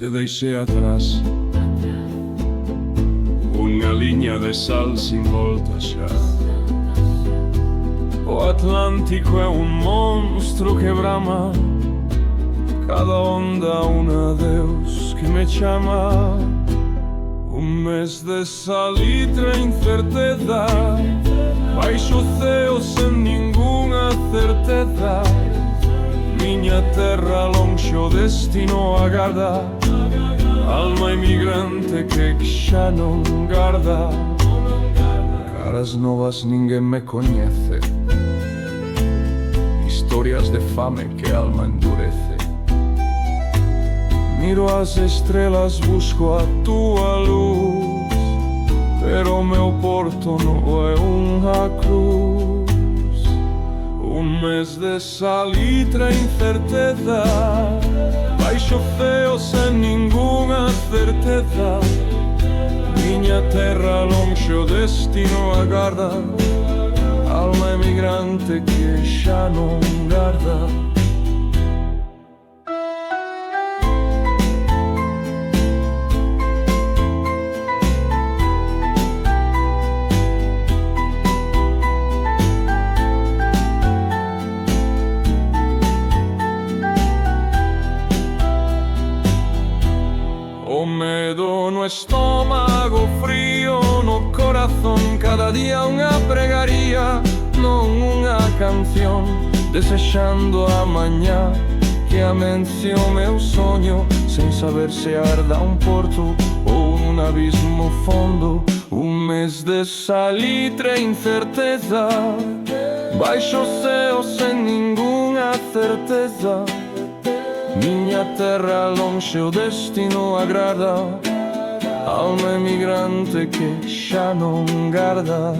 te deixei atrás. Unha liña de sal sin volta xa. O Atlántico é un monstro que brama, cada onda un adeus que me chama. Un mes de salitre e incerteza, baixo o ceo sen ningunha certeza. Miña terra lonxe o destino agarda, alma emigrante que xa non garda. Caras novas ninguén me coñece, historias de fame que alma endurece. Miro as estrelas, busco a túa luz, pero o meu porto non é unha cruz. Un mes de salitre e incerteza, baixo o ceo sen ningunha certeza. Miña terra lonxe o destino agarda, alma emigrante que xa non garda. O medo no estómago, frío no corazón, cada día unha pregaría, non unha canción, desexando a mañá que amense o meu soño, sen saber se arda un porto ou un abismo fondo. Un mes de salitre e incerteza, baixo o ceo sen ningunha certeza. Miña terra lonxe o destino agrada, alma emigrante que xa non garda.